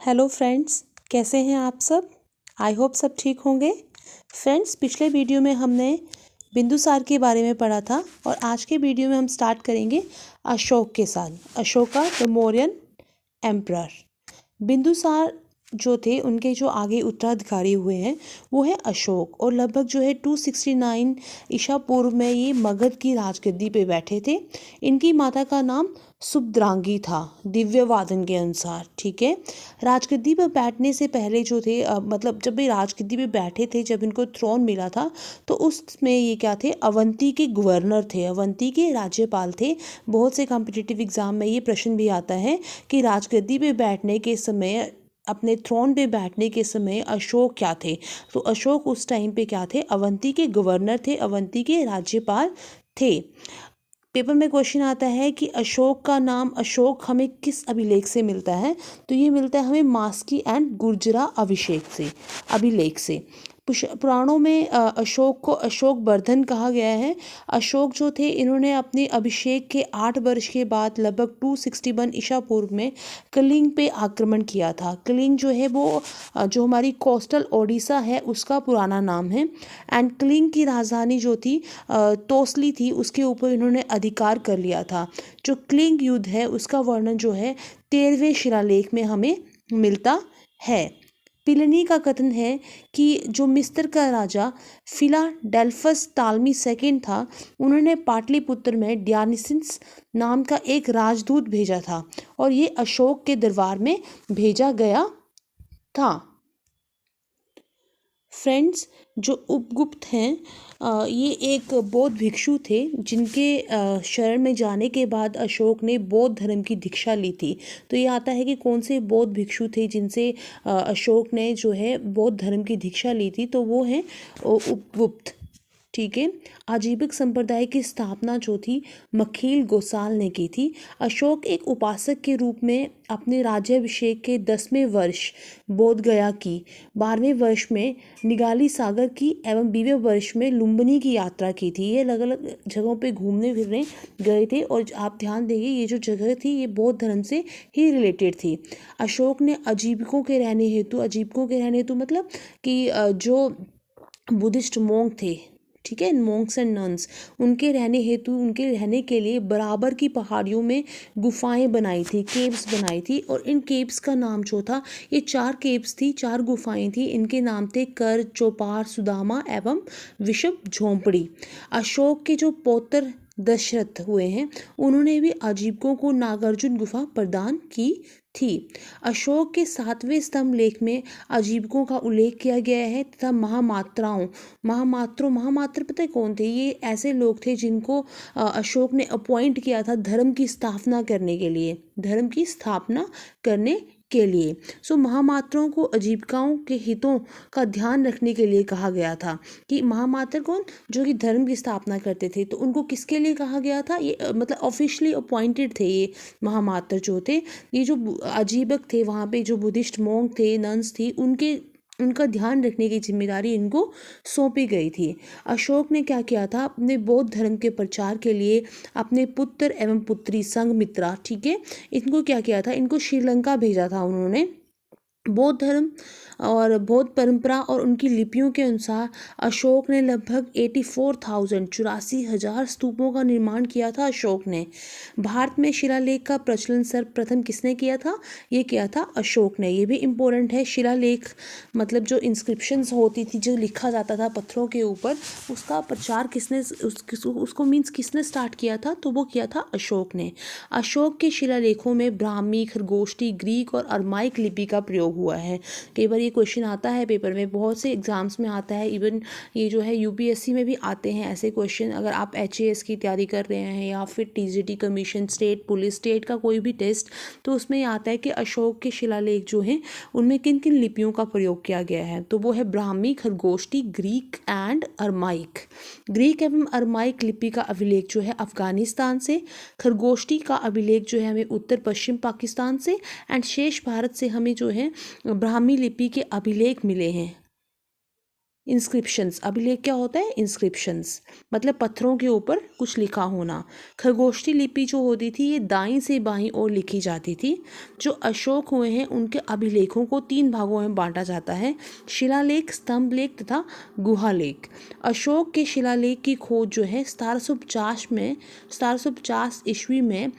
Hello friends, कैसे हैं आप सब। आई होप सब ठीक होंगे। फ्रेंड्स, पिछले वीडियो में हमने बिंदुसार के बारे में पढ़ा था और आज के वीडियो में हम स्टार्ट करेंगे अशोक के साथ। Ashoka the Mauryan emperor. बिंदुसार जो थे उनके जो आगे उत्तराधिकारी हुए हैं वो है अशोक, और लगभग जो है 269 ईसा पूर्व में ये मगध की राजगद्दी पे बैठे थे। इनकी माता का नाम सुभद्रांगी था दिव्य वादन के अनुसार। ठीक है, राजगद्दी पर बैठने से पहले जो थे मतलब जब ये राजगद्दी पे बैठे थे, जब इनको थ्रोन मिला था तो उसमें ये क्या थे, अवंती के गवर्नर थे, अवंती के राज्यपाल थे। बहुत से कॉम्पिटिटिव एग्जाम में ये प्रश्न भी आता है कि राजगद्दी पे बैठने के समय, अपने थ्रोन पे बैठने के समय अशोक क्या थे। तो अशोक उस टाइम पे क्या थे, अवंती के गवर्नर थे, अवंती के राज्यपाल थे। पेपर में क्वेश्चन आता है कि अशोक का नाम अशोक हमें किस अभिलेख से मिलता है। तो ये मिलता है हमें मास्की एंड गुर्जरा अभिलेख से। पुराणों में अशोक को अशोक वर्धन कहा गया है। अशोक जो थे इन्होंने अपने अभिषेक के 8 वर्ष के बाद लगभग 261 ईसा पूर्व में कलिंग पे आक्रमण किया था। कलिंग जो है वो जो हमारी कोस्टल ओडिशा है उसका पुराना नाम है। एंड कलिंग की राजधानी जो थी तोसली थी, उसके ऊपर इन्होंने अधिकार कर लिया था। जो कलिंग युद्ध है उसका वर्णन जो है 13वें शिलालेख में हमें मिलता है। प्लिनी का कथन है कि जो मिस्र का राजा फिलाडेल्फस टालमी सेकंड था, उन्होंने पाटलिपुत्र में डियानिसिस नाम का एक राजदूत भेजा था और ये अशोक के दरबार में भेजा गया था। फ्रेंड्स, जो उपगुप्त हैं ये एक बौद्ध भिक्षु थे जिनके शरण में जाने के बाद अशोक ने बौद्ध धर्म की दीक्षा ली थी। तो ये आता है कि कौन से बौद्ध भिक्षु थे जिनसे अशोक ने जो है बौद्ध धर्म की दीक्षा ली थी, तो वो हैं उपगुप्त। ठीक है, आजीविक संप्रदाय की स्थापना जो थी मखील गोसाल ने की थी। अशोक एक उपासक के रूप में अपने राज्याभिषेक के 10वें वर्ष बोध गया की, 12वें वर्ष में निगाली सागर की एवं 20वें वर्ष में लुम्बिनी की यात्रा की थी। ये अलग अलग जगहों पे घूमने फिरने गए थे और आप ध्यान देंगे ये जो जगह थी ये बौद्ध धर्म से ही रिलेटेड थी। अशोक ने आजीविकों के रहने हेतु मतलब कि जो बुद्धिस्ट मोंग थे, ठीक है, मोंक्स एंड नन्स, उनके रहने हेतु, उनके रहने के लिए बराबर की पहाड़ियों में गुफाएं बनाई थी, केव्स बनाई थी। और इन केव्स का नाम जो था, ये 4 केव्स थी, 4 गुफाएं थी। इनके नाम थे कर, चौपार, सुदामा एवं विषभ झोंपड़ी। अशोक के जो पौत्र दशरथ हुए हैं उन्होंने भी आजीविकों को नागार्जुन गुफा प्रदान की थी। अशोक के 7वें स्तंभ लेख में आजीविकों का उल्लेख किया गया है तथा महामात्र पता है कौन थे, ये ऐसे लोग थे जिनको अशोक ने अपॉइंट किया था धर्म की स्थापना करने के लिए। सो महामात्रों को आजीविकाओं के हितों का ध्यान रखने के लिए कहा गया था। कि महामात्र कौन, जो कि धर्म की स्थापना करते थे, तो उनको किसके लिए कहा गया था, ये मतलब ऑफिशियली अपॉइंटेड थे ये महामात्र जो थे। ये जो आजीवक थे वहाँ पे, जो बुद्धिस्ट मोंग थे, नन्स थी, उनका ध्यान रखने की जिम्मेदारी इनको सौंपी गई थी। अशोक ने क्या किया था, अपने बौद्ध धर्म के प्रचार के लिए अपने पुत्र एवं पुत्री संघमित्रा, ठीक है, इनको क्या किया था, इनको श्रीलंका भेजा था उन्होंने। बौद्ध धर्म और बौद्ध परंपरा और उनकी लिपियों के अनुसार अशोक ने लगभग 84,000 स्तूपों का निर्माण किया था। अशोक ने भारत में शिलालेख का प्रचलन सर्वप्रथम किसने किया था, ये किया था अशोक ने। ये भी इम्पोर्टेंट है, शिलालेख मतलब जो इंस्क्रिप्शंस होती थी, जो लिखा जाता था पत्थरों के ऊपर, उसका प्रचार उसको मीन्स किसने स्टार्ट किया था, तो वो किया था अशोक ने। अशोक के शिलालेखों में ब्राह्मी, खरगोष्ठी, ग्रीक और अरमाइक लिपि का प्रयोग हुआ है। कई बार ये क्वेश्चन आता है पेपर में, बहुत से एग्जाम्स में आता है, इवन ये जो है यूपीएससी में भी आते हैं ऐसे क्वेश्चन। अगर आप एचएएस की तैयारी कर रहे हैं या फिर TGT commission, state police, state का कोई भी टेस्ट, तो उसमें ये आता है कि अशोक के शिलालेख जो हैं उनमें किन किन लिपियों का प्रयोग किया गया है। तो वो है Brahmi, Kharosthi, Greek and Aramaic. Greek एवं अरमाइक लिपि का अभिलेख जो है अफगानिस्तान से, खरगोष्ठी का अभिलेख जो है हमें उत्तर पश्चिम पाकिस्तान से, एंड शेष भारत से हमें जो है ब्राह्मी लिपि के अभिलेख मिले हैं। इंस्क्रिप्शंस, अभिलेख क्या होता है? इंस्क्रिप्शंस मतलब पत्थरों के ऊपर कुछ लिखा होना। खरगोष्ठी लिपि जो होती थी ये दाईं से बाईं ओर लिखी जाती थी। जो अशोक हुए हैं उनके अभिलेखों को 3 भागों में बांटा जाता है, शिलालेख, स्तंभ लेख तथा गुहालेख। अशोक के शिलालेख की खोज जो है 1750 ईस्वी में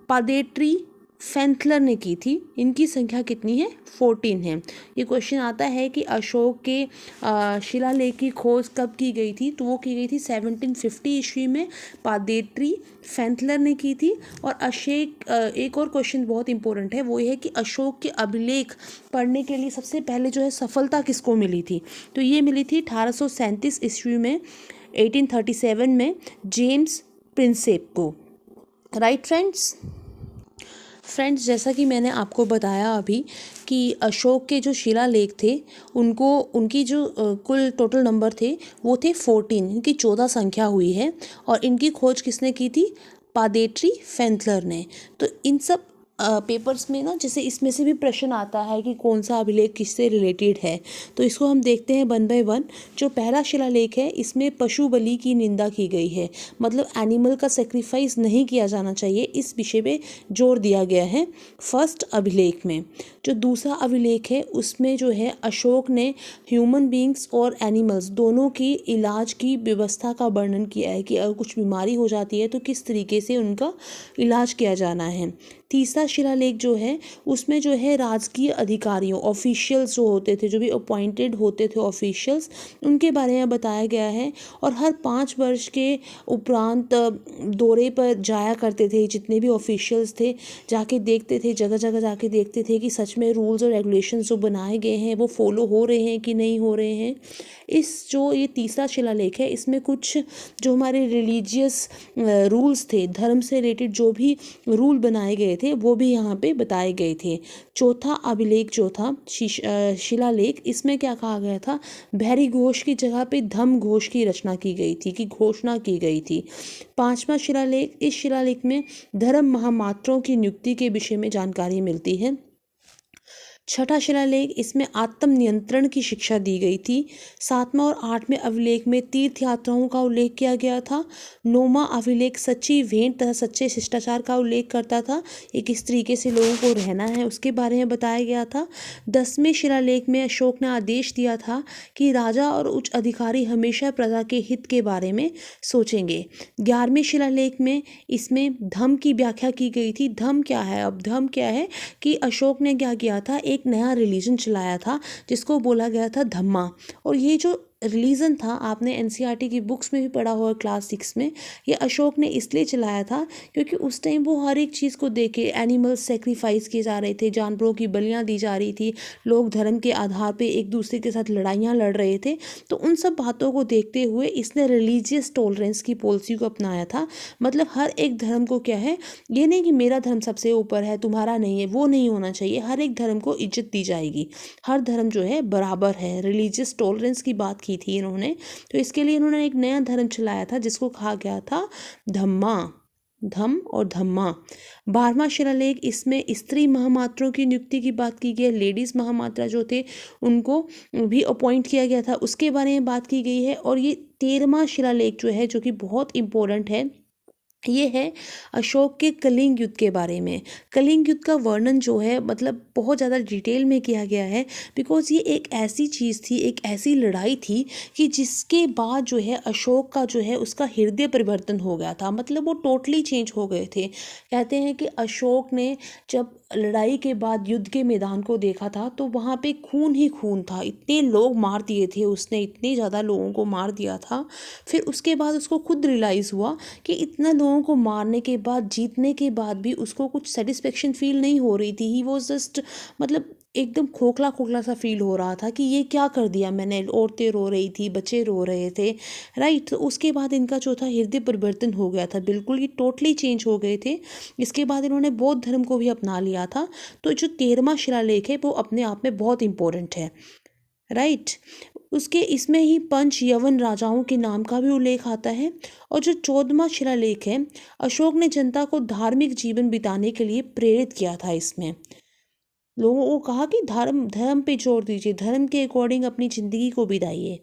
पादेट्री फेंथलर ने की थी। इनकी संख्या कितनी है? 14 है। ये क्वेश्चन आता है कि अशोक के शिलालेख की खोज कब की गई थी? तो वो की गई थी 1750 ईस्वी में, पादेट्री फेंथलर ने की थी। और एक और क्वेश्चन बहुत इंपॉर्टेंट है, वो ये है कि अशोक के अभिलेख पढ़ने के लिए सबसे पहले जो है सफलता किसको मिली थी? तो ये मिली थी 1837 ईस्वी में, 1837 में जेम्स प्रिंसेप को। राइट फ्रेंड्स, जैसा कि मैंने आपको बताया अभी कि अशोक के जो शिलालेख थे उनकी जो कुल टोटल नंबर थे वो थे 14, इनकी 14 संख्या हुई है। और इनकी खोज किसने की थी? पादेट्री फेंथलर ने। तो इन सब पेपर्स में ना, जैसे इसमें से भी प्रश्न आता है कि कौन सा अभिलेख किससे रिलेटेड है, तो इसको हम देखते हैं 1 बाय 1। जो पहला शिलालेख है इसमें पशु बलि की निंदा की गई है, मतलब एनिमल का सेक्रीफाइस नहीं किया जाना चाहिए, इस विषय पे जोर दिया गया है फर्स्ट अभिलेख में। जो दूसरा अभिलेख है उसमें जो है अशोक ने ह्यूमन बींग्स और एनिमल्स दोनों की इलाज की व्यवस्था का वर्णन किया है कि अगर कुछ बीमारी हो जाती है तो किस तरीके से उनका इलाज किया जाना है। तीसरा शिलालेख जो है उसमें जो है राजकीय अधिकारियों, ऑफिशियल्स जो होते थे, जो भी अपॉइंटेड होते थे ऑफिशियल्स, उनके बारे में बताया गया है। और हर 5 वर्ष के उपरांत दौरे पर जाया करते थे जितने भी ऑफिशियल्स थे, जाके देखते थे, जगह जगह जाके देखते थे कि सच में रूल्स और रेगुलेशंस जो बनाए गए हैं वो फॉलो हो रहे हैं कि नहीं हो रहे हैं। ये तीसरा शिलालेख है इसमें कुछ जो हमारे रिलीजियस रूल्स थे, धर्म से रिलेटेड जो भी रूल बनाए गए थे वो भी यहाँ पे बताए गए थे। चौथा अभिलेख जो था शिलालेख, इसमें क्या कहा गया था? भैरी घोष की जगह पे धम्म घोष की रचना की गई थी, कि घोषणा की गई थी। पांचवा शिलालेख, इस शिलालेख में धर्म महामात्रों की नियुक्ति के विषय में जानकारी मिलती है। छठा शिलालेख, इसमें आत्म नियंत्रण की शिक्षा दी गई थी। 7वां और 8वें अभिलेख में तीर्थ यात्राओं का उल्लेख किया गया था। 9वां अभिलेख सच्ची भेंट तथा सच्चे शिष्टाचार का उल्लेख करता था, ये किस तरीके से लोगों को रहना है उसके बारे में बताया गया था। 10वें शिलालेख में अशोक ने आदेश दिया था कि राजा और उच्च अधिकारी हमेशा प्रजा के हित के बारे में सोचेंगे। 11वें शिलालेख में इसमें धम्म की व्याख्या की गई थी। धम्म क्या है? अब धम्म क्या है कि अशोक ने क्या किया था, एक नया रिलीजन चलाया था जिसको बोला गया था धम्मा। और ये जो रिलीजन था, आपने एनसीईआरटी की बुक्स में भी पढ़ा हुआ क्लास 6 में, ये अशोक ने इसलिए चलाया था क्योंकि उस टाइम वो हर एक चीज़ को देखे, एनिमल्स सेक्रीफाइस किए जा रहे थे, जानवरों की बलियां दी जा रही थी, लोग धर्म के आधार पे एक दूसरे के साथ लड़ाइयाँ लड़ रहे थे। तो उन सब बातों को देखते हुए इसने रिलीजियस टॉलरेंस की पॉलिसी को अपनाया था। मतलब हर एक धर्म को क्या है, ये नहीं कि मेरा धर्म सबसे ऊपर है तुम्हारा नहीं है, वो नहीं होना चाहिए। हर एक धर्म को इज्जत दी जाएगी, हर धर्म जो है बराबर है। रिलीजियस टॉलरेंस की बात की थी इन्होंने। तो इसके लिए इन्होंने एक नया धर्म चलाया था जिसको कहा गया था धम्मा, धम्म और धम्मा। 12वां शिलालेख, इसमें स्त्री महामात्रों की नियुक्ति की बात की गई है। लेडीज महामात्रा जो थे उनको भी अपॉइंट किया गया था, उसके बारे में बात की गई है। और ये 13वां शिलालेख जो है, जो कि बहुत इंपॉर्टेंट है, ये है अशोक के कलिंग युद्ध के बारे में। कलिंग युद्ध का वर्णन जो है मतलब बहुत ज़्यादा डिटेल में किया गया है, बिकॉज ये एक ऐसी चीज़ थी, एक ऐसी लड़ाई थी कि जिसके बाद जो है अशोक का जो है उसका हृदय परिवर्तन हो गया था। मतलब वो टोटली चेंज हो गए थे। कहते हैं कि अशोक ने जब लड़ाई के बाद युद्ध के मैदान को देखा था तो वहाँ पे खून ही खून था, इतने लोग मार दिए थे उसने, इतने ज़्यादा लोगों को मार दिया था। फिर उसके बाद उसको खुद रियलाइज़ हुआ कि इतना लोगों को मारने के बाद, जीतने के बाद भी उसको कुछ सेटिस्फेक्शन फील नहीं हो रही थी। ही वॉज जस्ट मतलब एकदम खोखला खोखला सा फील हो रहा था कि ये क्या कर दिया मैंने। औरतें रो रही थी, बच्चे रो रहे थे, राइट। तो उसके बाद इनका जो था हृदय परिवर्तन हो गया था, बिल्कुल ये टोटली चेंज हो गए थे। इसके बाद इन्होंने बौद्ध धर्म को भी अपना लिया था। तो जो 13वां शिलालेख है वो अपने आप में बहुत इंपॉर्टेंट है, राइट। उसके इसमें ही पंच यवन राजाओं के नाम का भी उल्लेख आता है। और जो 14वां शिलालेख है, अशोक ने जनता को धार्मिक जीवन बिताने के लिए प्रेरित किया था इसमें। लोगों को कहा कि धर्म धर्म पे जोर दीजिए, धर्म के अकॉर्डिंग अपनी ज़िंदगी को बिताइए।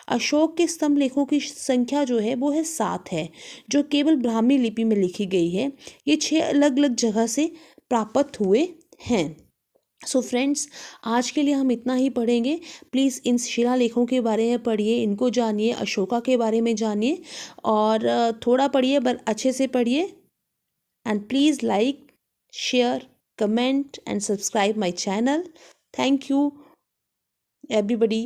अशोक के स्तंभ लेखों की संख्या जो है वो है 7 है, जो केवल ब्राह्मी लिपि में लिखी गई है। ये 6 अलग अलग जगह से प्राप्त हुए हैं। सो फ्रेंड्स, आज के लिए हम इतना ही पढ़ेंगे। प्लीज़ इन शिलालेखों के बारे में पढ़िए, इनको जानिए, अशोका के बारे में जानिए, और थोड़ा पढ़िए पर अच्छे से पढ़िए। And please like, share, comment and subscribe my channel. Thank you everybody.